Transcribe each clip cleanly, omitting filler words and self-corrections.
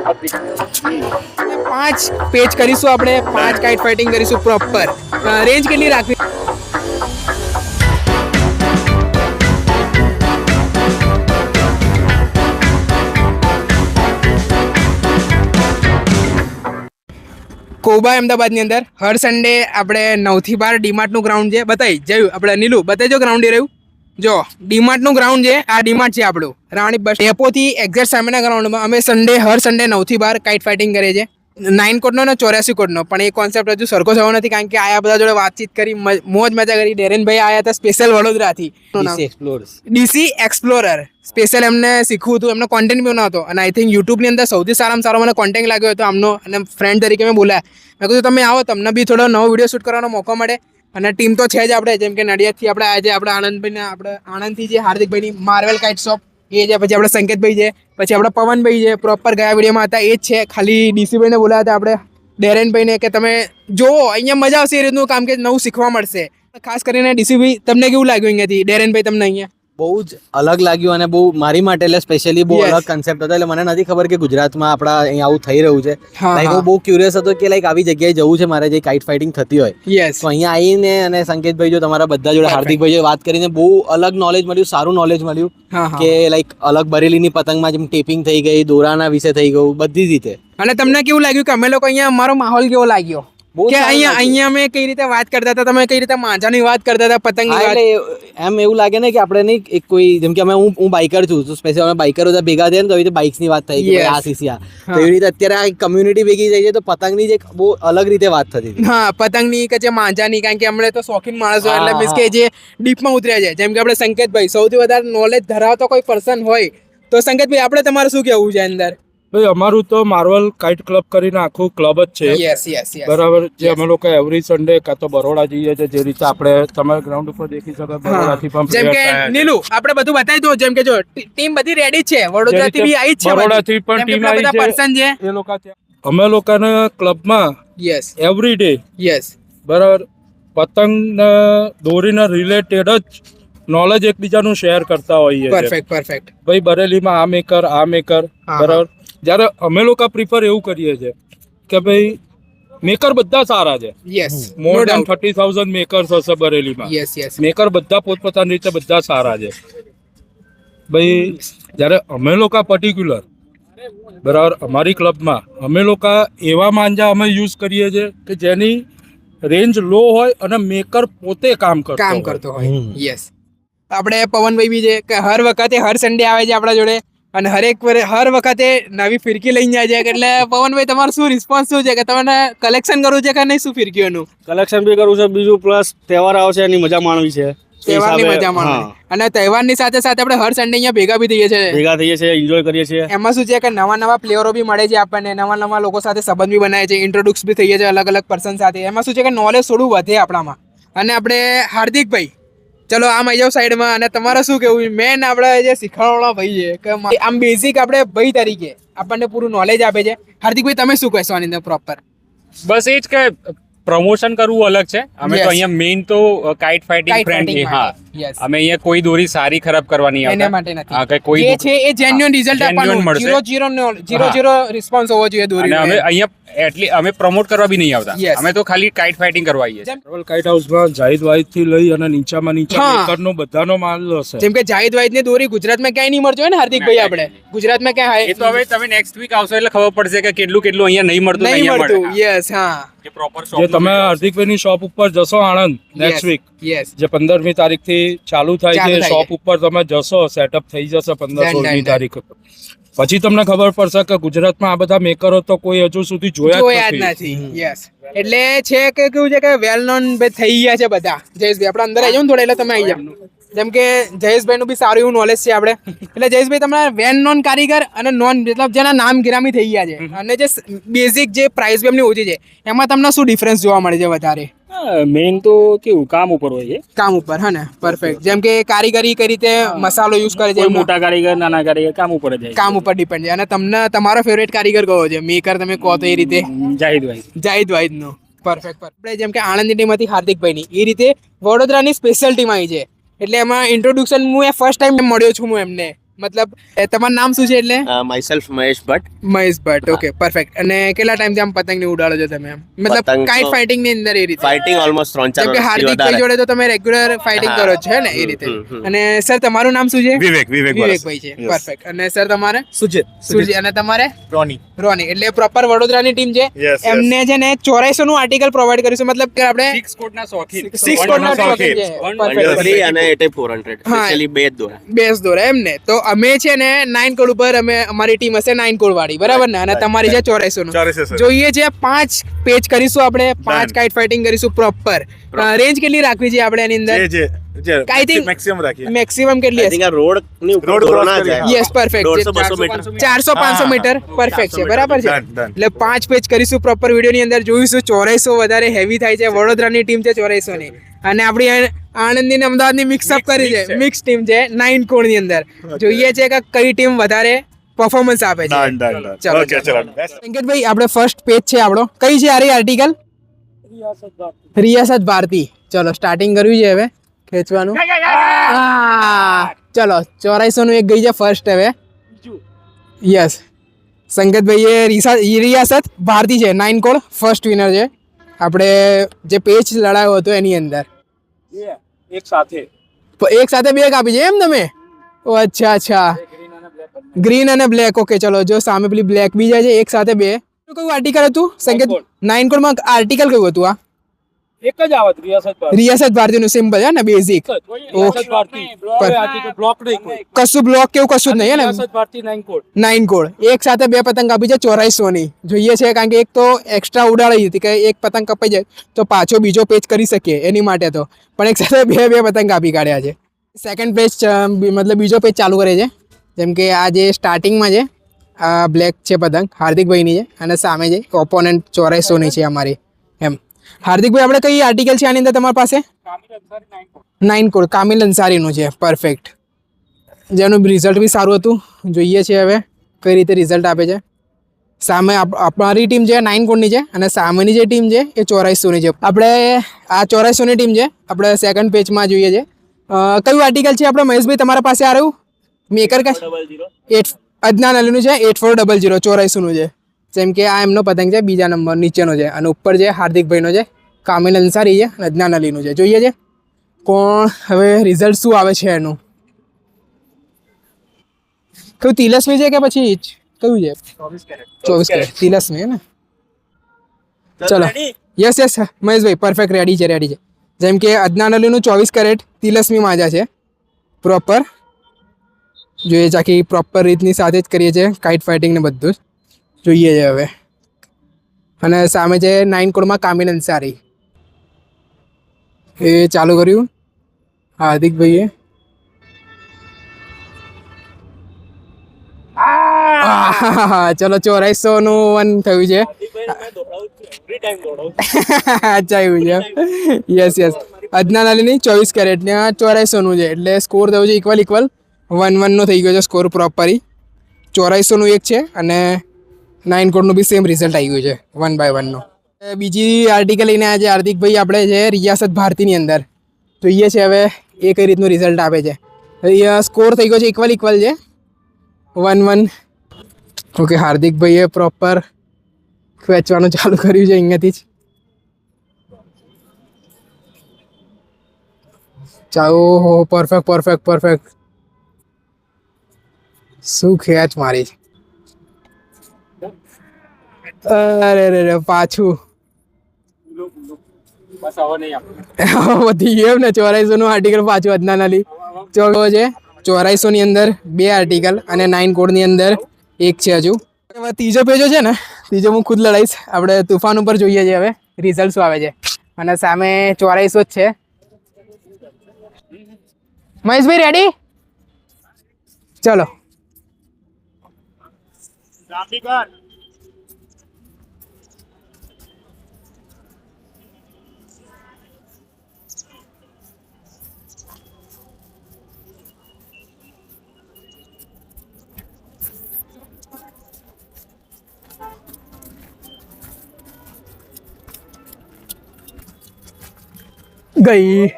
5 page કરીશું આપણે, 5 kite fighting કરીશું પ્રોપર. રેન્જ કેટલી રાખવી? કોબા અમદાવાદની અંદર હર સન્ડે આપણે 9 થી 12 ડીમાર્ટનું ગ્રાઉન્ડ છે. બતાવી જયું આપણે નીલુ બતાવજો ગ્રાઉન્ડ રહ્યું. જો ડીમાર્ટનું ગ્રાઉન્ડ છે, આ ડીમાર્ટ છે આપણું રાણી બસ ડેપોથી એક્ઝેક્ટ સામેના ગ્રાઉન્ડમાં અમે હર સન્ડે 9 થી 12 કાઇટ ફાઇટિંગ કરીએ છીએ. 9 કોટનો ને 84 કોટનો, પણ એ કોન્સેપ્ટ હજુ સરખો થયો નથી કારણ કે આયા બધા જોડે વાતચીત કરી, મોજ મજા કરી. ડેરેનભાઈ આયા હતા સ્પેશિયલ વડોદરાથી, ડીસી એક્સપ્લોરર સ્પેશિયલ એમને શીખવું હતું, એમનો કોન્ટેન્ટ બી નહોતો અને આઈ થિંક યુટ્યુબની અંદર સૌથી સારામાં સારો મને કોન્ટેન્ટ લાગ્યો હતો આમનો, અને ફ્રેન્ડ તરીકે મેં બોલાયા. મેં કીધું તમે આવો, તમને બી થોડો નવો વિડીયો શૂટ કરવાનો મોકો મળે. અને ટીમ તો છે જ આપણે, જેમ કે નડિયાદથી આપણે આજે આપણે આનંદભાઈને, આપણે આણંદથી જે હાર્દિકભાઈની માર્વેલ કાઇટ શોપ એ છે, પછી આપણે સંકેતભાઈ છે, પછી આપણે પવનભાઈ છે, પ્રોપર ગયા વિડીયોમાં હતા એ જ છે. ખાલી ડીસીભાઈને બોલાયા હતા આપણે ડેરેનભાઈને કે તમે જોવો અહીંયા મજા આવશે, એ રીતનું કામ કે નવું શીખવા મળશે. ખાસ કરીને ડીસીભાઈ તમને કેવું લાગ્યું અહીંયાથી? ડેરેનભાઈ તમને અહીંયા બહુ જ અલગ લાગ્યું અને બહુ મારી માટે એટલે સ્પેશિયલી બહુ અલગ કન્સેપ્ટ હતો. એટલે મને નથી ખબર કે ગુજરાતમાં આપણા અહીંયા આવું થઈ રહ્યું છે. લાઈક હું બહુ ક્યુરિયસ હતો કે લાઈક આવી જગ્યાએ જવું છે મારે જે કાઇટ ફાઇટિંગ થતી હોય. તો અહીંયા આવીને અને સંકેતભાઈ જો તમારા બધા જોડે હાર્દિકભાઈ જોડે વાત કરીને બહુ અલગ નોલેજ મળ્યું, સારું નોલેજ મળ્યું કે લાઈક અલગ બરેલીની પતંગમાં જેમ ટેપિંગ થઈ ગઈ, દોરાના વિશે થઈ ગયું, બધી રીતે. અને તમને કેવું લાગ્યું કે અમે લોકો અહીંયા અમારો માહોલ કેવો લાગ્યો કે અહીંયા અમે કઈ રીતે વાત કરતા હતા, તમે કઈ રીતે માંજાની વાત કરતા હતા, પતંગની વાત? એમ એવું લાગે ને કે આપણે નહીં એક કોઈ, જેમ કે હું બાઇકર છું તો સ્પેશિયલ અમે બાઇકરો ભેગા થયા ને તો એવી રીતે બાઇક્સની વાત થઈ કે આ સીસી આ, તો એવી રીતે અત્યારે આ કમ્યુનિટી ભેગી થઈ છે તો પતંગની જે બહુ અલગ રીતે વાત થતી હતી. હા, પતંગની કે જે માંજાની, કારણ કે અમને તો શોખીન માણસો એટલે મીન્સ કે જે ડીપમાં ઉતર્યા છે, જેમ કે આપણે સંકેતભાઈ સૌથી વધારે નોલેજ ધરાવતો કોઈ પર્સન હોય તો સંકેતભાઈ આપણે તમારે શું કહેવું છે અંદર? ભાઈ અમારું તો માર્વલ કાઇટ ક્લબ કરીને આખું ક્લબ જ છે, બરાબર. જે અમે લોકો એવરી સન્ડે કાં તો બરોડા જઈએ છીએ, જે રીતે આપણે તમારા ગ્રાઉન્ડ ઉપર દેખી શકો બરોડાથી પણ. જેમ કે નીલુ આપણે બધું બતાવી દો, જેમ કે જો ટીમ બધી રેડી છે, વડોદરાથી બી આવી છે, બરોડાથી પણ ટીમ આવી છે, પર્સન છે એ લોકો અમે લોકોના ક્લબમાં એવરી ડે બરાબર પતંગ દોરીના રિલેટેડ જ નોલેજ એકબીજાનું શેર કરતા હોઈએ. પરફેક્ટ. ભાઈ બરેલીમાં આ મેકર બરાબર. જ્યારે અમે લોકો પ્રિફર એવું કરીએ છીએ કે ભાઈ મેકર બધા સારા છે, મોર દેન 30,000 મેકર્સ હશે બરેલીમાં. મેકર બધા પોતપોતાની રીતે બધા સારા છે. ભાઈ જ્યારે અમે લોકો પર્ટિક્યુલર બરાબર અમારી ક્લબમાં અમે લોકો એવા માંજા અમે યુઝ કરીએ છીએ કે જેની રેન્જ લો હોય અને મેકર પોતે કામ કરતો હોય. આપણે પવનભાઈ બી છે કે હર વખતે હર સન્ડે આવે છે આપણા જોડે અને હર વખતે નવી ફિરકી લઈને જાય છે. એટલે પવનભાઈ તમારું શું રિસ્પોન્સ શું છે કે તમને કલેક્શન કરવું છે કે નહીં? શું ફિરકીઓનું કલેક્શન બી કરવું છે, બીજું પ્લસ તહેવાર આવશે એની મજા માણવી છે, તહેવારની મજા માણવી. અને તહેવારની સાથે સાથે આપણે હર સન્ડે અહીંયા ભેગા થઈએ છીએ, એન્જોય કરીએ છીએ. એમાં શું છે કે નવા પ્લેયરો બી મળે છે આપણને, નવા લોકો સાથે સંબંધ બી બનાવે છે, ઇન્ટ્રોડ્યુસ બી થઈએ છે અલગ પર્સન સાથે. એમાં શું છે કે નોલેજ થોડું વધે આપણામાં. અને આપણે હાર્દિકભાઈ ચલો આમ આવી જાવ સાઈડમાં, અને તમારે શું કેવું? મેન આપણે જે શીખવાડવાળા ભાઈ છે કે આમ બેઝિક આપણે ભાઈ તરીકે આપણને પૂરું નોલેજ આપે છે. હાર્દિકભાઈ તમે શું કહેશો આની અંદર પ્રોપર? બસ એ જ કે પ્રમોશન કરવું અલગ છે. અમે તો અહીંયા મેઇન તો કાઇટ ફાઇટિંગ ફ્રેન્ડ, અમે અહીંયા કોઈ દોરી સારી ખરાબ કરવાની એના માટે નથી, કોઈ જે છે એ જેન્યુઅન રિઝલ્ટ આપવાનું, 0 રિસ્પોન્સ હોવો જોઈએ દોરી. અમે અહીંયા એટલી અમે પ્રમોટ કરવા બી નહીં આવતા, અમે તો ખાલી કાઇટ ફાઇટિંગ કરવા આવીએ છીએ. માર્વલ કાઇટ હાઉસમાં જાહિદ વાહિદ થી લઈ અને નીચામાં નીચા મેકરનો બધાનો માલ હશે. જેમ કે જાહિદ વાહિદ ની દોરી ગુજરાતમાં ક્યાંય નહીં મળતી હોય ને હાર્દિકભાઈ, આપણે ગુજરાતમાં ક્યાં એ તો હવે તમે નેક્સ્ટ વીક આવશો એટલે ખબર પડશે કે કેટલું અહીંયા નહીં મળતું. યસ, હા. જે તમે હાર્દિકભાઈની શોપ ઉપર જશો આણંદ નેક્સ્ટ વીક, જે 15મી તારીખથી ચાલુ થાય છે, શોપ ઉપર તમે જશો, સેટઅપ થઈ જશે 15-16મી તારીખ, પછી તમને ખબર પડશે કે ગુજરાતમાં આ બધા મેકરો તો કોઈ હજુ સુધી જોયા જ નથી. એટલે છે કે કેવું છે કે વેલ નોન થઈ ગયા છે બધા. જયેશભાઈ આપણે અંદર આવી જાવ ને થોડા, એટલે તમે આવી જાવ. જેમ કે જયેશભાઈ નું બી સારું એવું નોલેજ છે આપણે. એટલે જયેશભાઈ તમારા વેલ નોન કારીગર અને નોન મતલબ જેના નામ ગિરામી થઈ ગયા છે, અને જે બેઝિક જે પ્રાઇસ બી એમની ઓછી છે, એમાં તમને શું ડિફરન્સ જોવા મળે છે વધારે? મેઇન તો કેવું કામ ઉપર હોય છે, કામ ઉપર. હા ને, પરફેક્ટ. જેમ કે કારીગરી કઈ રીતે મસાલો યુઝ કરે છે, મોટા કારીગર નાના કારીગર કામ ઉપર જ કામ ઉપર ડિપેન્ડ છે. અને તમને તમારો ફેવરેટ કારીગર કયો છે, મેકર તમે કહો તો? એ રીતે જાહિદ વાહિદ નો. પરફેક્ટ. આપણે જેમ કે આણંદની ટીમ હતી હાર્દિકભાઈની, એ રીતે વડોદરાની સ્પેશિયલ ટીમ આવી છે. એટલે એમાં ઇન્ટ્રોડક્શન હું ફર્સ્ટ ટાઈમ મળ્યો છું હું એમને મતલબ તમારું નામ શું છે એટલે? Myself Mahesh Bhatt. Mahesh Bhatt, okay perfect. અને કેટલા ટાઈમથી આમ પતંગ ને ઉડાડો છો તમે? આમ મતલબ પતંગ કાઇટ તો- ફાઇટિંગ ની અંદર એ રીતે ફાઇટિંગ ઓલમોસ્ટ 3-4 જેમ કે વર્ષથી હાર્દિકભાઈ વધારે. જોડે તો તમે રેગ્યુલર ફાઇટિંગ હા. કરો છો હે ને એ રીતે. હમ. અને સર તમારું નામ શું છે? વિવેકભાઈ વિવેકભાઈ છે, પરફેક્ટ. અને સર તમારે? સુજિત સુરજી. અને તમારે? રોની રોની. એટલે પ્રોપર વડોદરાની ટીમ છે. Yes, yes. એમને છે ને 8400 નું આર્ટિકલ પ્રોવાઈડ કરીશું, મતલબ કે આપણે સિક્સ કોડના શોખીન સિક્સ કોડના શોખીન છે. Perfect. 1 અને 400 હા. સ્પેશિયલી બે જ દોરા. બેસ દોરા એમ ને. તો અમે છે ને 9 કોડ ઉપર અમારી ટીમ હશે 9 કોડ વાળી, બરાબર ને? અને તમારી છે 8400 નું. 8400 sir. જોઈએ છે 5 પેચ કરીશું આપણે, 5 Done. કાઇટ ફાઇટિંગ કરીશું પ્રોપર. રેન્જ કેટલી રાખવી છે આપણે એની અંદર? જે I think- મેક્સિમમ રાખીએ મેક્સિમમ કેટલી I હશે? think આ રોડ ની ઉપર રોડ દોરો cross ના કરીએ. જાય. Yes, perfect. 150-200 metre. 400-500 metre perfect છે, બરાબર છે? Done, done. એટલે 5 પેચ કરીશું પ્રોપર. વિડીયો ની અંદર જોઈશું 8400 વધારે હેવી થાય છે. વડોદરાની ટીમ છે 8400 ની, અને આપણી આણંદની ને અમદાવાદની મિક્સઅપ કરી છે, મિક્સ ટીમ છે 9 કોડ ની અંદર. જોઈએ છે કે કઈ ટીમ વધારે પરફોર્મન્સ આપે છે. Done, done, done. ચલો, Okay, ચલો. ચલો. Best. સંકેતભાઈ, આપણે ફર્સ્ટ પેજ છે આપણો. કઈ છે આ આર્ટિકલ? રિયાસત ભારતી. ચલો સ્ટાર્ટિંગ કરવી છે હવે ખેંચવાનું. ચલો 8400 નું એક ગઈ છે ફર્સ્ટ. હવે યસ, સંકેતભાઈ એ રિયાસત ભારતી છે 9 કોડ ફર્સ્ટ વિનર છે. આપણે જે પેચ લડાયો હતો એની અંદર એક સાથે એક સાથે બે કાપી છે એમ તમે? ઓ અચ્છા અચ્છા, ગ્રીન અને બ્લેક. ઓકે ચલો, જો સામે પેલી બ્લેક બી જાય છે એક સાથે બે. કયું આર્ટિકલ હતું સંકેત? 9 કોડમાં આર્ટિકલ કયું હતું આ? એક જ આવત રિયાસત ભારતી નું સિમ્પલ છે ને, બેઝિક. બ્લોક નહીં કોઈ. કશું બ્લોક કેવું કશું જ નહીં હે ને? ભારતી 9 કોડ 9 કોડ એક સાથે બે પતંગ કાપી છે 8400 ની. જોઈએ છે કારણ કે એક તો એક્સ્ટ્રા ઉડાડી હતી કે એક પતંગ કપાઈ જાય તો પાછો બીજો પેચ કરી શકીએ એની માટે, તો પણ એક સાથે બે પતંગ કાપી કાઢ્યા છે. સેકન્ડ પેચ મતલબ બીજો પેચ ચાલુ કરે છે. જેમ કે આ જે સ્ટાર્ટિંગમાં છે આ બ્લેક છે પતંગ હાર્દિકભાઈની છે, અને સામે છે ઓપોનન્ટ 8400 ની છે અમારી. એમ હાર્દિકભાઈ, આપણે કઈ આર્ટિકલ છે આની અંદર તમારી પાસે? 9 કોડ કામિલ અંસારીનું છે, પરફેક્ટ. જેનું રિઝલ્ટ બી સારું હતું. જોઈએ છે હવે કઈ રીતે રિઝલ્ટ આપે છે. સામે અમારી ટીમ છે 9 કોડની છે, અને સામેની જે ટીમ છે એ 8400 ની છે. આપણે આ 8400 ની ટીમ છે. આપણે સેકન્ડ પેચમાં જોઈએ છે કયું આર્ટિકલ છે આપણે મહેશભાઈ તમારા પાસે આ રહ્યું? મેકર કા 8 અદનાન અલીનું છે 8400 8400 નું છે. જેમ કે આ એમનો પતંગ છે બીજા નંબર નીચેનો છે, અને ઉપર છે હાર્દિકભાઈનો છે, કામિલ અંસારી છે, અને અદનાન અલીનું છે. જોઈએ છે કોણ હવે રિઝલ્ટ શું આવે છે એનું. કયું તિલસ્મી છે કે પછી કયું છે? 24 કેરેટ તિલસ્મી હે ને? ચલો યસ યસ મહેશભાઈ, પરફેક્ટ. રેડી છે, રેડી છે. જેમ કે અદનાન અલીનું 24 કેરેટ તિલસ્મી માજા છે પ્રોપર. જોઈએ છે આખી પ્રોપર રીતની સાથે જ કરીએ છીએ કાઇટ ફાઇટિંગ ને બધું જ. જોઈએ છે હવે. અને સામે છે 9 કોડમાં કામિલ અંસારી. એ ચાલુ કર્યું હાર્દિકભાઈએ. ચલો 8400 નું વન થયું છે. અચ્છા એવું છે. યસ યસ, અદનાન અલીની 24 કેરેટ ને 8400 નું છે, એટલે સ્કોર થયો છે ઇક્વલ 1-1 નો થઈ ગયો છે સ્કોર પ્રોપરી. 8400 નું એક છે, અને 9 કોડનું બી સેમ રિઝલ્ટ આવી ગયું છે 1/1 નો. બીજી આર્ટિકલ લઈને આજે હાર્દિકભાઈ આપણે છે રિયાસત ભારતીની અંદર. જોઈએ છે હવે એ કઈ રીતનું રિઝલ્ટ આપે છે. સ્કોર થઈ ગયો છે ઇક્વલ છે 1-1. ઓકે, હાર્દિકભાઈએ પ્રોપર ખેંચવાનું ચાલુ કર્યું છે અહીંયાથી જ. ચાલો, પરફેક્ટ. શું ખેંચ મારી છે. અરે પાછું બસ હવે નહીં આપણે વધી ગયું એમ ને. 8400 નું આર્ટિકલ પાછું અદનાન અલી. ચોગો છે 8400 ની અંદર 2 આર્ટિકલ, અને 9 કોડ ની અંદર એક છે હજુ. હવે ત્રીજો પેજો છે ને, ત્રીજો હું ખુદ લડાઈશ. આપણે તુફાન ઉપર જોઈએ છે હવે રિઝલ્ટ શું આવે છે. અને સામે 8400 જ છે. મહેશભાઈ રેડી? ચલો. ગઈ.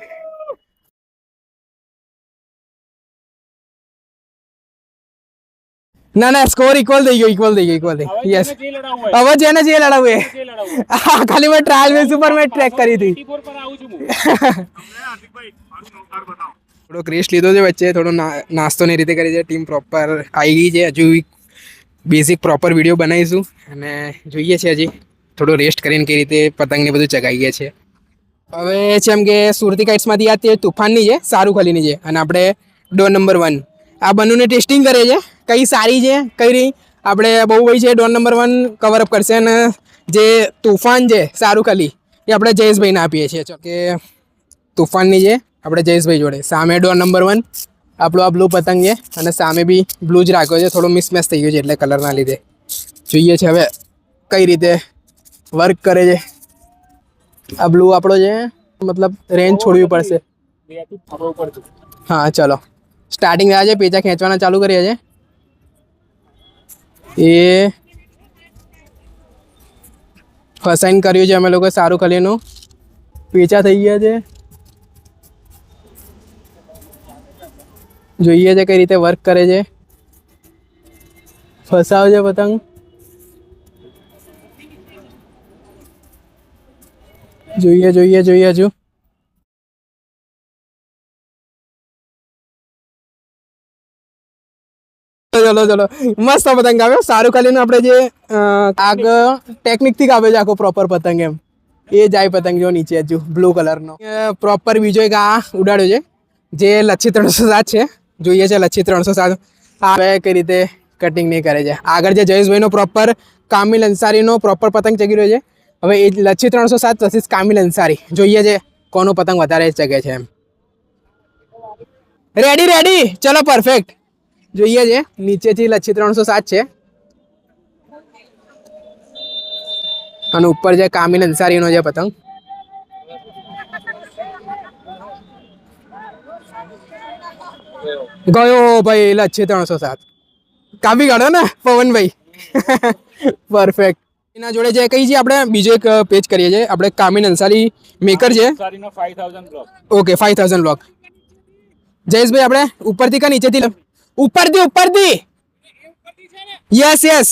ના સ્કોર ઇક્વલ થઈ ગયો યસ હવે જેને જે લડાવું એ હા ખાલી મેં ટ્રાયલ બેઝ ઉપર મેં ટ્રેક કરી હતી થોડો ક્રેશ લીધો છે વચ્ચે થોડો નાસ્તો ની રીતે કરી છે ટીમ પ્રોપર આવી ગઈ છે હજુ બેઝિક પ્રોપર વિડીયો બનાવીશું અને જોઈએ છે હજી થોડો રેસ્ટ કરીને કઈ રીતે પતંગને બધું ચગાવીએ છીએ હવે છે એમ કે સુરતી કાઇટ્સમાંથી આ તે તુફાનની છે સારુખલીની છે અને આપણે ડોન નંબર 1 આ બંનેને ટેસ્ટિંગ કરે છે કઈ સારી છે કઈ નહીં આપણે બહુ ભાઈ છે ડોન નંબર 1 કવરઅપ કરશે અને જે તુફાન છે સારુખલી એ આપણે જયેશભાઈને આપીએ છીએ કે તુફાનની છે આપણે જયેશભાઈ જોડે સામે ડોન નંબર 1 આપણો આ બ્લુ પતંગ છે અને સામે બી બ્લુ જ રાખ્યો છે થોડો મિસમેચ થઈ ગયો છે એટલે કલરના લીધે જોઈએ છે હવે કઈ રીતે વર્ક કરે છે આ બ્લુ આપણો છે મતલબ રેન્જ છોડવી પડશે હા ચલો સ્ટાર્ટિંગ થયા છે પેચા ખેંચવાના ચાલુ કર્યા છે એ ફસાઈન કર્યું છે અમે લોકો સારુખલીનું પેચા થઈ ગયા છે જોઈએ છે કઈ રીતે વર્ક કરે છે ફસાવ છે પતંગ જોઈએ હજુ ચલો મસ્ત પતંગ આવ્યો સારુખલીનો આપણે જે આગ ટેકનિક થી કાપે છે આખો પ્રોપર પતંગ એમ એ જાય પતંગ જો નીચે હજુ બ્લુ કલરનો પ્રોપર બીજો એક આ ઉડાડ્યો છે જે લચ્છી 307 છે જોઈએ છે લચ્છી 307 આવે કઈ રીતે કટિંગ નહીં કરે છે આગળ જે જયેશભાઈનો પ્રોપર કામિલ અંસારીનો પ્રોપર પતંગ ચગી રહ્યો છે હવે એ લચ્છી 307 વર્સિસ કામિલ અંસારી જોઈએ છે કોનો પતંગ વધારે ચગે છે એમ રેડી ચલો પરફેક્ટ જોઈએ છે નીચેથી લચ્છી 307 છે અને ઉપર જે કામિલ અંસારીનો છે પતંગ ગયો ભાઈ લચ્છી 307 કાપી કાઢો ને પવનભાઈ પરફેક્ટ એના જોડે જે કઈ છે આપણે બીજો એક પેજ કરીએ છીએ આપણે કામિલ અંસારી મેકર છે ઓકે 5000 બ્લોક જયેશભાઈ આપણે ઉપરથી કા નીચેથી ઉપરથી યસ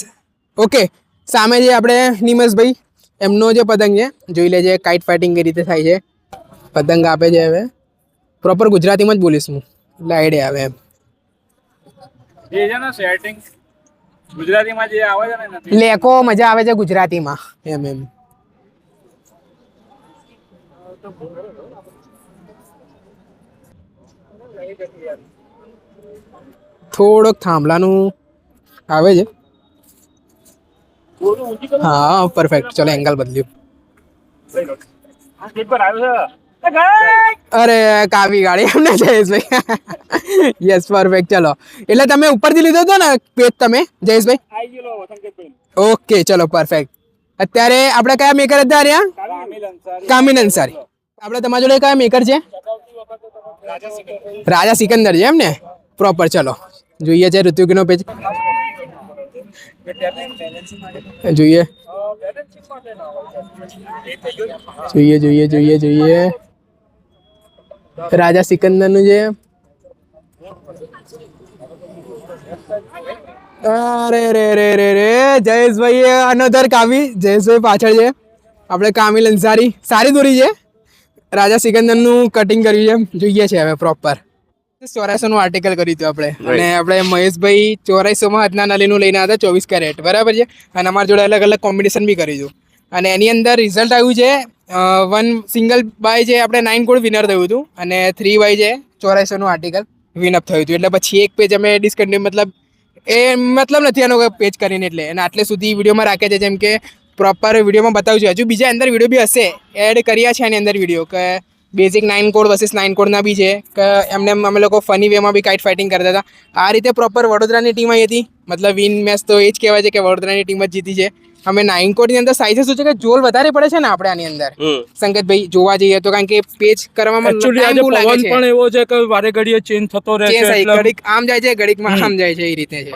ઓકે સામે જે આપણે નિમેશભાઈ એમનો જે પતંગ છે જોઈ લેજે કાઇટ ફાઇટિંગ કઈ રીતે થાય છે પતંગ આપે છે હવે પ્રોપર ગુજરાતીમાં જ બોલીશ હું એટલે આઈડિયા આવે એમ એ છે ને સેટિંગ ગુજરાતીમાં જે આવે છે ને લેકો મજા આવે છે ગુજરાતીમાં એમ થોડોક થાંભલાનું આવે છે હા પરફેક્ટ ચલો એંગલ બદલ્યું અરે કાવી ગાડી એમને જયેશભાઈ યસ પરફેક્ટ ચલો એટલે તમે ઉપરથી લીધો હતો ને પેજ તમે જયેશભાઈ ઓકે ચલો પરફેક્ટ અત્યારે આપણે કયા મેકર હતા રહ્યા કામિલ અંસારી આપણે તમારા જોડે કયા મેકર છે રાજા સિકંદર છે એમ ને પ્રોપર ચલો જોઈએ છે ઋતુકનો પેજ જોઈએ રાજા સિકંદર નું છે અરે રે જયેશભાઈ અનધર કાવી જયેશભાઈ પાછળ છે આપણે કામિલ અંસારી સારી દોરી છે રાજા સિકંદર નું કટિંગ કર્યું છે જોઈએ છે હવે પ્રોપર 8400 નું આર્ટિકલ કર્યું હતું આપણે અને આપણે મહેશભાઈ 8400 માં હદના નલીનું લઈને આવ્યા હતા 24 કેરેટ બરાબર છે અને અમારા જોડે અલગ અલગ કોમ્પિટિશન બી કર્યું હતું અને એની અંદર રિઝલ્ટ આવ્યું છે વન સિંગલ બાય જે આપણે 9 કોડ વિનર થયું હતું અને 3 બાય જે 8400 નું આર્ટિકલ વિનઅપ થયું હતું એટલે પછી એક પેજ અમે ડિસ્કન્ટિન્યુ મતલબ નથી આનો પેજ કરીને એટલે અને આટલે સુધી વિડીયોમાં રાખે છે જેમ કે પ્રોપર વિડીયોમાં બતાવું છું હજુ બીજા અંદર વિડીયો બી હશે એડ કર્યા છે એની અંદર વિડીયો કે બેઝિક 9 કોડ વર્સિસ 9 કોડના બી છે કે એમને અમે લોકો ફની વેમાં બી કાઇટ ફાઇટિંગ કરતા હતા આ રીતે પ્રોપર વડોદરાની ટીમ આવી હતી મતલબ વિન મેચ તો એ જ કહેવાય છે કે વડોદરાની ટીમ જ જીતી છે અમે 9 કોડની અંદર સાઈઝ શું છે કે જોલ વધારે પડે છે ને આપણે આની અંદર સંકેતભાઈ જોવા જઈએ તો કારણ કે પેજ કરવામાં પણ એવો છે કે વારે ઘડીએ ચેન્જ થતો રહે છે ઘડીક આમ જાય છે ઘડીકમાં આમ જાય છે એ રીતે છે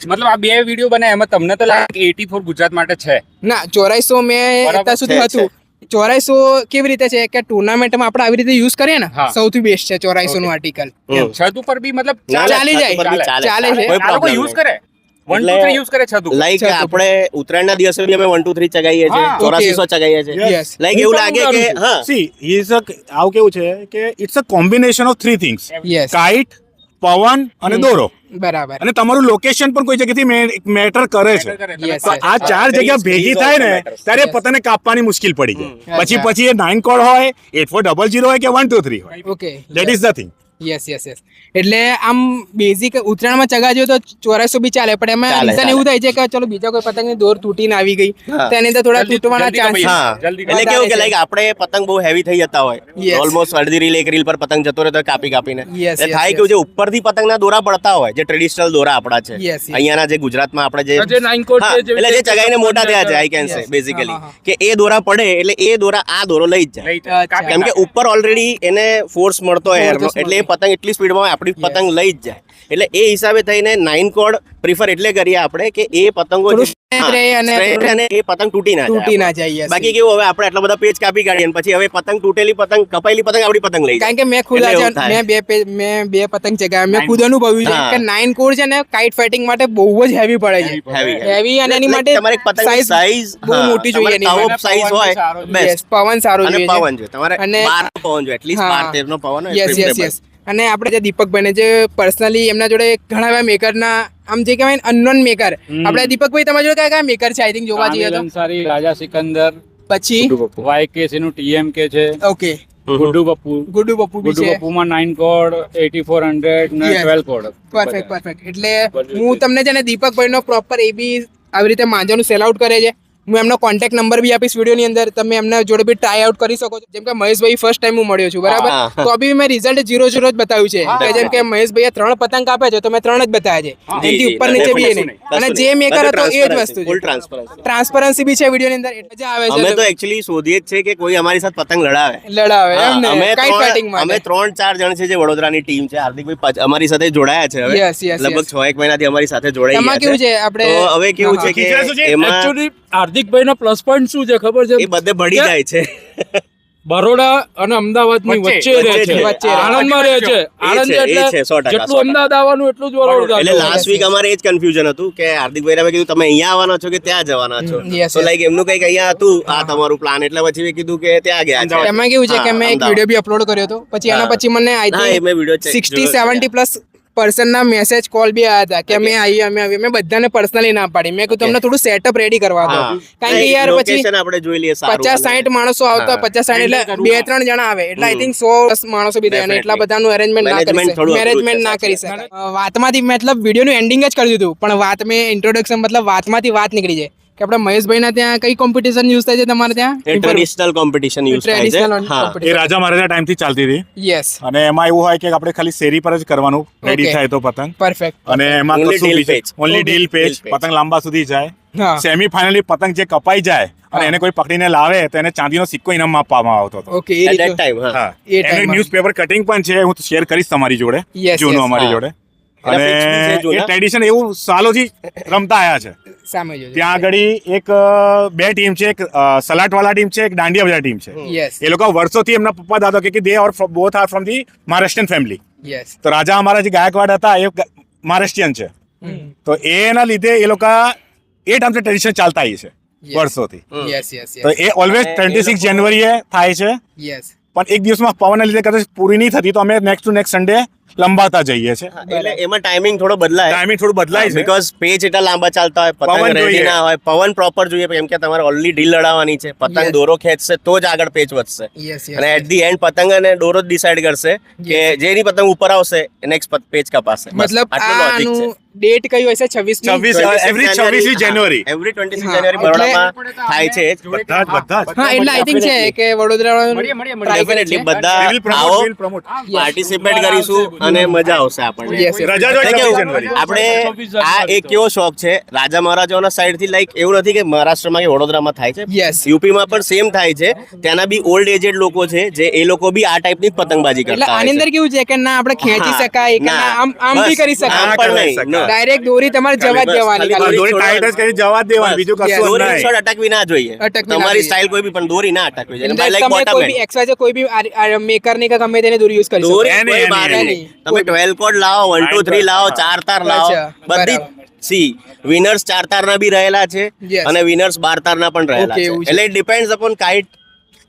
મતલબ આ બે વિડીયો બનાવ્યા એમાં તમને તો લાગે 84 ગુજરાત માટે છે ના 8400 મેં અત્યાર સુધી હતું 8400 કેવી રીતે છે કે ટુર્નામેન્ટમાં આપણે આવી રીતે યુઝ કરીએ ને સૌથી બેસ્ટ છે 8400 નું આર્ટિકલ છત ઉપર બી મતલબ ચાલે છે કોઈ યુઝ કરે 1 2 3 યુઝ કરે છે તું લાઈક આપણે ઉત્તરાયણના દિવસે બી અમે 1 2 3 ચગાવીએ છીએ, હા, 8400 ચગાવીએ છીએ. Yes. લાઈક એવું લાગે કે હા સી આવું કેવું છે કે it's a combination of 3 things, yes kite, પવન અને દોરો, બરાબર અને તમારું લોકેશન પણ કોઈ જગ્યાથી મેટર કરે છે. Yes, તો yes. આ 4 જગ્યા ભેગી થાય ને ત્યારે પતંગને કાપવાની મુશ્કેલ પડી જાય. પછી એ 9 કોડ હોય, 8400 હોય કે 123 હોય, okay that is the thing. Yes એટલે આમ બેઝિક ઉત્તરાયણમાં ચગાજો તો 8400 બી ચાલે, પણ એમાં ચાલે, રીઝન ચાલે. એવું થાય છે કે ચલો બીજા કોઈ પતંગની દોર તૂટીને આવી ગઈ હા. તો એની અંદર થોડા તૂટવાના ચાન્સ હા એટલે કેવું કે લાઈક આપણે પતંગ બહુ હેવી થઈ જતા હોય, Yes. ઓલમોસ્ટ અડધી રીલ એક રીલ પર પતંગ જતો રહેતો હોય કાપી કાપીને. Yes, એટલે yes, થાય yes. કેવું છે ઉપરથી પતંગના દોરા પડતા હોય જે ટ્રેડિશનલ દોરા આપણા છે Yes, yes. અહીંયાના જે ગુજરાતમાં આપણે જે જે nine cord હા, છે, જેવી એટલે જે રીતે ચગાઈને મોટા થયા છે I can say Yes. Basically હા, હા, હા. કે એ દોરા પડે એટલે એ દોરા આ દોરો લઈ જ જાય, અચ્છા. કેમ કે ઉપર ઓલરેડી એને ફોર્સ મળતો હોય Force એરનો, એટલે એ પતંગ એટલી સ્પીડમાં હોય આપણી પતંગ લઈ જ જાય. એટલે એ હિસાબે થઈને 9 કોડ પ્રિફર એટલે કરીએ આપણે કે એ પતંગો થોડું જે- straight હા, રહે અને straight થોડું અને એ પતંગ તૂટી ના તૂટી ના જાય. જાય, yes. બાકી કેવું હવે આપણે આટલા બધા પેજ કાપી કાઢીએ અને પછી હવે પતંગ તૂટેલી પતંગ કપાયેલી પતંગ આપણી પતંગ લઈ જાય. કારણ કે મેં ખુદ એટલે એવું આજે થાય. મેં બે પતંગ ચગાવ્યા, મેં ખુદ અનુભવ્યું છે હા. કે 9 કોડ છે ને કાઇટ ફાઇટિંગ માટે બહુ જ હેવી પડે છે, Heavy. હેવી અને એની Like માટે તમારે પતંગની size, બહુ હા, મોટી જોઈએ એની તમારે માટે. top size હોય Yes, best. પવન સારો અને જોઈએ છે. પવન જોઈએ તમારે અને 12 પવન જોઈએ, એટલીસ્ટ 12 13 પવન હોય યસ preferable. અને આપણે જે દીપકભાઈને જે પર્સનલી એમના જોડે ઘણા એવા મેકરના આમ જે કહેવાય અનનોન મેકર, આપણે દીપકભાઈ તમારા જોડે કયા કયા મેકર છે આઈ થિંક જોવા જઈએ તો સારી રાજા સિકંદર પછી YKC નું TMK છે ઓકે ગુડ્ડુ પપ્પુ ગુડ્ડુ પપ્પુ બી છે. પપ્પુમાં 9 કોડ 8400 ને Yes. 12 કોડ પરફેક્ટ એટલે હું તમને છે ને દીપકભાઈનો પ્રોપર એ બી આવી રીતે માંજાનું સેલ આઉટ કરે છે, હું એમનો કોન્ટેક્ટ નંબર બી આપીશ વિડીયોની અંદર, તમે એમના જોડે બી ટ્રાય આઉટ કરી શકો છો. જેમ કે મહેશભાઈ ફર્સ્ટ ટાઈમ હું મળ્યો છું બરાબર, હા. તો બી મેં રિઝલ્ટ 0 0 જ બતાવ્યું છે કે જેમ કે મહેશભાઈએ 3 પતંગ કાપ્યા છે તો મેં 3 જ બતાવ્યા છે, એનાથી ઉપર નીચે બી નહીં. અને જે મેકર હતો એ જ વસ્તુ ફૂલ છે, ટ્રાન્સપરન્સી. ટ્રાન્સપરન્સી બી છે વિડીયોની અંદર, એટલે મજા આવે અમે તો છે એકચ્યુઅલી શોધીએ જ છે કે કોઈ અમારી સાથે પતંગ લડાવે. લડાવે હા, એમ ને અમે કાઇટ ફાઇટિંગ અમે માટે. 3-4 જણ છે જે વડોદરાની ટીમ છે, હાર્દિકભાઈ અમારી સાથે જોડાયા છે હવે Yes, yes, લગભગ yes. 6-1 મહિનાથી અમારી સાથે જોડાઈ એમાં ગયા કેવું છે આપણે તો હવે કેવું છે ખીચડા શું કે છે? એમાં એકચ્યુઅલી હાર્દિકભાઈ નો પ્લસ પોઈન્ટ શું છે ખબર છે? એ બધે ભળી જાય છે. બરોડા અને અમદાવાદની વચ્ચે રહે છે, વચ્ચે રહે. આણંદમાં રહે છે. આણંદ એ છે, એટલે 100%, જેટલું અમદાવાદ આવવાનું એટલું જ વડોદરા એટલે જવાનું. લાસ્ટ વીક અમારે એ જ કન્ફ્યુઝન હતું કે હાર્દિકભાઈ મેં કીધું તમે અહીંયા આવવાના છો કે ત્યાં જવાના છો, Yes, તો yes. લાઈક એમનું કંઈક અહીંયા હતું આ તમારું પ્લાન, એટલે પછી મેં કીધું કે ત્યાં ગયા છે. એમાં કેવું છે કે હા, મેં એક અમદાવાદ. વિડીયો બી અપલોડ કર્યો હતો, પછી એના હા. પછી મને આઈ હા, એ મેં video check 60-70 પ્લસ પર્સનના મેસેજ કોલ બી આવ્યા હતા કે અમે આવી મેં બધાને પર્સનલી ના પાડી, મેં કીધું તમને થોડું સેટઅપ રેડી કરવા દો, હા. કારણ કે યાર પછી Location આપણે જોઈ લઈએ સારું. 50-60 માણસો આવતા, હા. 50-60 એટલે 2-3 જણા આવે એટલે આઈ થિંક 100 માણસો બી થાય અને એટલા બધાનું અરેન્જમેન્ટ ના કરી Management શકે, થોડું અઘરું છે, મેનેજમેન્ટ ના કરી સાચી શકે. વાતમાંથી મતલબ વિડીયોનું એન્ડિંગ જ કરી દીધું, પણ વાત મેં ઇન્ટ્રોડક્શન મતલબ વાતમાંથી વાત નીકળી જાય કે આપણે મહેશભાઈના ત્યાં કઈ કોમ્પિટિશન યુઝ થાય છે તમારે ત્યાં? એ ટ્રેડિશનલ કોમ્પિટિશન યુઝ થાય છે. Traditional હા. એ રાજા મહારાજા ટાઈમથી ચાલતી હતી, યસ અને એમાં એવું હોય કે આપણે ખાલી શેરી પર જ કરવાનું રેડી Okay. થાય તો પતંગ, પરફેક્ટ. અને એમાં Only કશું deal page. Only deal page, Deal page. પતંગ લાંબા સુધી જાય. હા સેમી ફાઇનલી પતંગ જે કપાઈ જાય અને હા. એને કોઈ પકડીને લાવે તો એને ચાંદીનો સિક્કો ઇનામ આપવામાં આવતો હતો. ઓકે એ At that રીતે time, હા. હા, એ time એનું માં. ન્યૂઝપેપર કટિંગ પણ છે, હું શેર કરીશ તમારી જોડે, Yes, જૂનું yes. અમારી હા. જોડે. એના અને pics બી છે એ જૂના. ટ્રેડિશન એવું સાલોથી રમતા આયા છે. સામે જોજો. ત્યાં આગળ એક બે ટીમ છે, એક સલાટવાલા ટીમ છે, એક દાંડિયાવાળા ટીમ છે. યસ એ લોકો વર્ષોથી એમના પપ્પા દાદા કે they are both are from the Maharashtrian family. Yes તો રાજા અમારા જે ગાયકવાડ હતા એ મહારાષ્ટ્રીયન છે, તો એના લીધે એ લોકો એ ટાઈમથી ટ્રેડિશન ચાલતા આવી છે વર્ષોથી. યસ યસ તો એ ઓલવેઝ 26 જાન્યુઆરીએ થાય છે, યસ પણ એક દિવસમાં પવનના લીધે કદાચ પૂરી નહીં થતી તો અમે નેક્સ્ટ ટુ નેક્સ્ટ સન્ડે લંબાતા જઈએ છે. એટલે એમાં ટાઈમિંગ થોડો બદલાય, ટાઈમિંગ થોડું બદલાય છે. બીકોઝ પેજ એટલા લાંબા ચાલતા હોય, પતંગ પવન રેડી જોઈએ. ના હોય, પવન પ્રોપર જોઈએ, કેમ કે તમારે ઓનલી ઢીલ લડાવવાની છે, પતંગ Yes. દોરો ખેંચશે તો જ આગળ પેજ વધશે, યસ અને એટ ધી એન્ડ પતંગ અને દોરો જ ડિસાઈડ કરશે કે જેની પતંગ ઉપર આવશે નેક્સ્ટ પેજ કપાશે. બસ, મતલબ આટલું logic આનું છે. ડેટ કયું હશે? 26 every 26 જાન્યુઆરી. એવરી 26 હા, જાન્યુઆરી બરોડામાં થાય છે જ. બધા જ હા એટલે આઈ થિંક છે કે વડોદરા Definitely We બધા will promote, આવો, we will promote. પાર્ટિસિપેટ કરીશું અને મજા આવશે આપણને. Yes, yes. રજા જોઈએ એટલે 26 કેવું, જાન્યુઆરી. આપણે આ એક કેવો શોખ છે રાજા મહારાજાઓના સાઈડ થી, લાઈક એવું નથી કે મહારાષ્ટ્રમાં કે વડોદરામાં થાય છે, Yes. યુપીમાં પણ સેમ થાય છે. ત્યાંના બી ઓલ્ડ એજેડ લોકો છે જે એ લોકો બી આ ટાઈપની જ પતંગબાજી એટલે કરતા આની હોય અંદર છે. કેવું છે કે ના આપણે ખેંચી હા, શકાય કે ના આમ આમ બી બસ, કરી આમ શકાય, પણ નહીં, no. ડાયરેક્ટ દોરી તમારે જવા જ બસ, દેવાની ખાલી ખાલી. દોરી ટાઈટ જ કરી જવા જ દેવાની, બીજું Yes. કશું દોરીની નહીં. શોટ અટકવી ના જોઈએ, અટકવી ના તમારી જોઈએ. સ્ટાઇલ કોઈ બી પણ દોરી ના અટકવી જોઈએ. એટલે Like તમે bottom કોઈ end. બી XYZ કોઈ બી મેકર ની કે ગમે તેને દોરી યુઝ કરી શકો. દોરી એની, કોઈ એની, બહાર એની. નહીં. તમે 12 કોડ લાવો 1 2 3 લાવો 4 તાર લાવો અચ્છા, બધી સી વિનર્સ 4 તારના બી રહેલા છે Yes. અને વિનર્સ 12 તારના પણ રહેલા Okay, છે એવું છે. એટલે ડિપેન્ડ્સ અપોન કાઇટ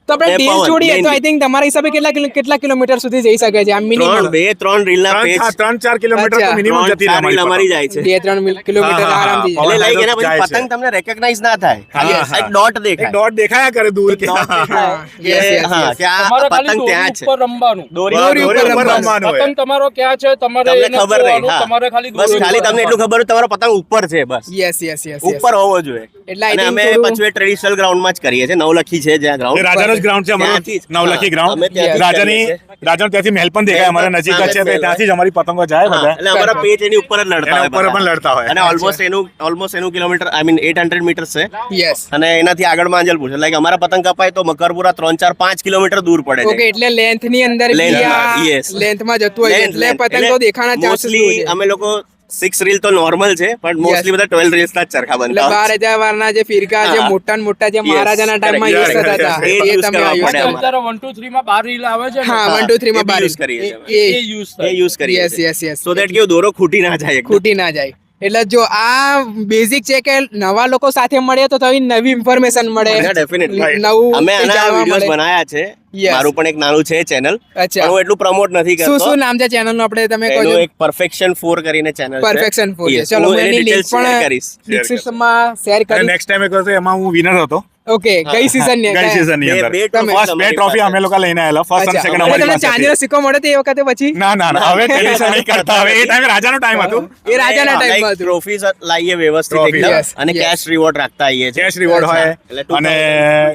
તો આપણે ને ડીલ પવન, જોડીએ તો mainly. આઈ થિંક તમારા હિસાબે કેટલા કિલોમીટર સુધી જઈ શકે છે આમ મિનિમમ 3 રીલના પેજ 3-4 કિલોમીટર તો અચ્છા. મિનિમમ જતી રહે રીલ અમારી જાય છે 2-3 કિલોમીટર હા, હા, આરામથી હા. એટલે લાઈક એના પછી જાય છે. પતંગ તમને રેકગ્નાઇઝ ના થાય હા, હા. એક ડોટ એક દેખાય ડોટ દેખાયા કરે દૂર કે ડોટ દેખાય કે Yes, yes, હા yes. કે આ તમારે ખાલી પતંગ ત્યાં દોરી છે ઉપર રમવાનું દોરી દોરી ઉપર ઉપર રમવાનું. રમવાનું હોય. પતંગ તમારો ક્યાં છે તમારે તમને એને ખબર નહીં જોવાનું, હા. તમારે ખાલી બસ દોરી ખાલી ઉપર તમને એટલું ખબર હોય તમારો પતંગ ઉપર છે બસ યસ યસ યસ ઉપર હોવો જોઈએ એટલે I અને think અમે થોડું- પછી ટ્રેડિશનલ ગ્રાઉન્ડમાં જ કરીએ છીએ નવલખી છે જ્યાં એ ગ્રાઉન્ડ રાજાનો જ ગ્રાઉન્ડ છે અમારું ત્યાંથી જ. નવલખી હા, ગ્રાઉન્ડ અમે ત્યાંથી જ રાજાની કરીએ છીએ. રાજાનો ત્યાંથી મહેલ પણ દેખાય અમારા નજીક જ છે તો ત્યાંથી જ અમારી પતંગો જાય હા, બધા એટલે અમારા પેજ એની ઉપર જ લડતા એના હોય ઉપર બધા. પણ લડતા હોય. અને ઓલમોસ્ટ એનું કિલોમીટર આઈ મીન 800 મીટર્સ છે યસ અને એનાથી આગળ માંજલપુર છે લાઈક અમારા પતંગ કપાય તો મકરપુરા 3 4 5 કિલોમીટર દૂર પડે ઓકે છે એટલે લેન્થ ની અંદર Length બી માં, આ yes. લેન્થમાં જતું હોય છે. Length, એટલે length. પતંગ તો એટલે દેખાના ચાન્સીસ mostly અમે લોકો 6 રીલ તો નોર્મલ છે પણ મોસ્ટલી બધા 12 રીલ્સ ના જ ચરખા એટલે બનતા હોય 12,000 વારના જે ફિરકા જે હા. મોટા ને મોટા જે Yes, મહારાજાના ટાઈમમાં correct, યુઝ થતા correct, હતા correct. એ use તમે કરવા આ પડે use અમારે. અત્યારે 1 2 3 માં 12 રીલ આવે છે ને હા હા, 1 2 3 માં એ બી 12 use કરીએ છીએ અમે. એ એ યુઝ એ થાય યુઝ કરીએ યસ છીએ યસ યસ સો દેટ કેવું દોરો ખૂટી ના જાય એકદમ. ખૂટી ના જાય એટલે જો આ બેઝિક છે કે નવા લોકો સાથે મળે તો થોડી નવી ઇન્ફોર્મેશન મળે Yeah, definitely. નવું અમે કંઈ આના જાણવા વિડીયોઝ મળે. બનાયા છે Yes. મારું પણ એક નાનું છે ચેનલ અચ્છા. પણ હું એટલું પ્રમોટ નથી શું કરતો શું નામ છે ચેનલ નું આપણે તમે કહો એનું એક પરફેક્શન 4 કરીને ચેનલ છે પરફેક્શન ફોર Yes, ચલો હું હું એની એની લિંક details share પણ કરીશ ડિસ્ક્રિપ્શનમાં શેર અને કરીશ નેક્સ્ટ ટાઈમ એક વખત એમાં હું વિનર હતો ઓકે ગઈ સીઝન ની ગઈ season ની અંદર બે તમે- ફર્સ્ટ બે ટ્રોફી અમે લોકો લઈને આવેલા ફર્સ્ટ અને સેકન્ડ અમારી તમને પાસે ચાંદીનો હતી. સિક્કો મળે તો એ વખતે પછી ના ના ના હવે ટ્રેડિશન નહીં કરતા હવે એ ટાઈમે રાજાનો ટાઈમ હતું એ રાજાના ટાઈમમાં હતું ટ્રોફીઝ લાવીએ વ્યવસ્થિત Trophy, એકદમ yes, અને yes. કેશ રિવોર્ડ રાખતા આવીએ છીએ કેશ રિવોર્ડ હોય એટલે અને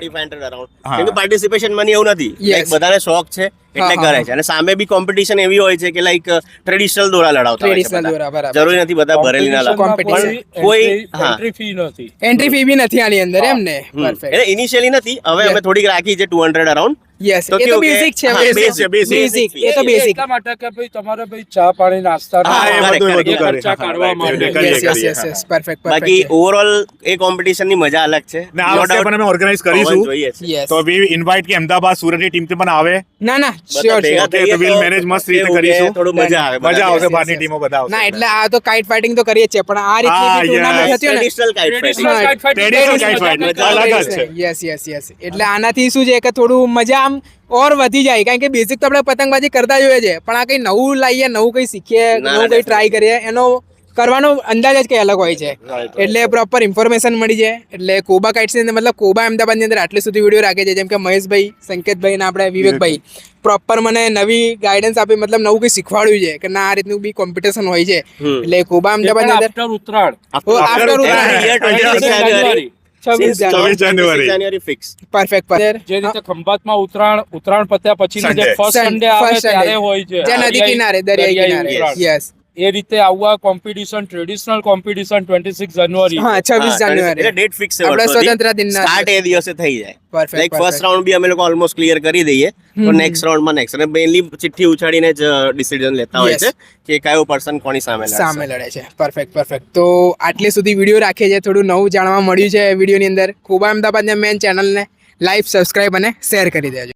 2500 around. હા. કેમ કે પાર્ટિસિપેશન મની એવું નથી Yes. લાઈક બધાને શોખ છે એટલે હા, કરે હા. છે અને સામે બી કોમ્પિટિશન એવી હોય છે કે લાઈક ટ્રેડિશનલ દોરા લડાવતા હોય છે Traditional બધા. દોરા, બરાબર. જરૂરી નથી બધા ભરેલીના લાવતા. Competition. પણ કોઈ હા એન્ટ્રી ફી નથી એન્ટ્રી ફી બી નથી આની અંદર એમ ને હમ. પરફેક્ટ એટલે ઇનિશિયલી નથી હવે અમે Yes. થોડીક રાખી છે 200 અરાઉન્ડ યસ તો એ તો કેવું કે- બેઝિક છે હા, basic, basic. બેઝિક એ તો બેઝિક એટલા માટે કે ભાઈ તમારે ભાઈ ચા પાણી નાસ્તા હા એ correct, બધું correct. બધું કરે ખર્ચા કાઢવા માટે. કરીએ યસ યસ કરીએ યસ હા. યસ પરફેક્ટ બાકી પરફેક્ટ ઓવરઓલ એ કોમ્પિટિશન ની મજા અલગ છે ને આ No વખતે doubt પણ અમે ઓર્ગેનાઇઝ પવન કરીશું જોઈએ છે. યસ તો વી ઇન્વાઇટ કે અમદાવાદ સુરતની ટીમ પણ આવે ના ના બધા શ્યોર ભેગા શ્યોર Okay, થઈએ તો we'll manage મસ્ત રીતે કેવું કે કરીશું. થોડું મજા આવે મજા આવશે yes, બહારની yes. ટીમો બધા આવશે ના એટલે આ તો કાઇટ ફાઇટિંગ તો કરીએ જ છે પણ આ રીતની હા, બી ટુર્નામેન્ટ yes. હતી ને traditional kite fighting Traditional kite fighting Traditional મજા kite fighting, કંઈક અલગ અલગ જ છે. છે. યસ યસ યસ એટલે આનાથી શું છે કે થોડું મજા આમ ઓર વધી જાય કારણ કે બેઝિક તો આપણે પતંગબાજી કરતા જોઈએ છે પણ આ કઈ નવું લાવીએ નવું કઈ શીખીએ ના, નવું કઈ ટ્રાય કરીએ એનો કરવાનો અંદાજ જ કઈ અલગ હોય છે એટલે પ્રોપર ઇન્ફોર્મેશન મળી જાય એટલે કોબા કાઇટ્સ ની અંદર મતલબ કોબા અમદાવાદની અંદર આટલી સુધી વિડીયો રાખે છે જેમ કે મહેશભાઈ સંકેતભાઈ અને આપણે વિવેકભાઈ પ્રોપર મને નવી ગાઈડન્સ આપી મતલબ નવું કઈ શીખવાડ્યું છે કે ના આ રીતનું બી કોમ્પિટિશન હોય છે એટલે કોબા અમદાવાદની અંદર after Uttarayan after Uttarayan. year 26 January. 26 26 જાન્યુઆરી. January fix. પરફેક્ટ જે રીતે ખંભાતમાં ઉત્તરાયણ પત્યા પછી જે Sunday. ફર્સ્ટ સન્ડે આવે ત્યારે હોય છે જ્યાં નદી કિનારે દરિયાઈ કિનારે ઉત્તરાયણ. યસ એ રીતે આવા કોમ્પિટિશન ટ્રેડિશનલ કોમ્પિટિશન 26 જાન્યુઆરી હા 26 જાન્યુઆરી એટલે ડેટ ફિક્સ છે આપણે વર્ષોથી. સ્વતંત્રતા દિનના સ્ટાર્ટ એ દિવસે થઈ જાય Perfect, like perfect. First round બી અમે લોકો ઓલમોસ્ટ ક્લિયર કરી દઈએ તો નેક્સ્ટ રાઉન્ડમાં નેક્સ્ટ અને મેઇનલી ચિઠ્ઠી ઉછાળીને જ ડિસિઝન લેતા હોય Yes. છે કે કયો પર્સન કોની સામે લડશે. સામે લડે છે પરફેક્ટ તો આટલી સુધી વિડીયો રાખીએ છે થોડું નવું જાણવા મળ્યું છે વિડીયોની અંદર કોબા અમદાવાદના મેન ચેનલને લાઈક સબસ્ક્રાઇબ અને શેર કરી દેજો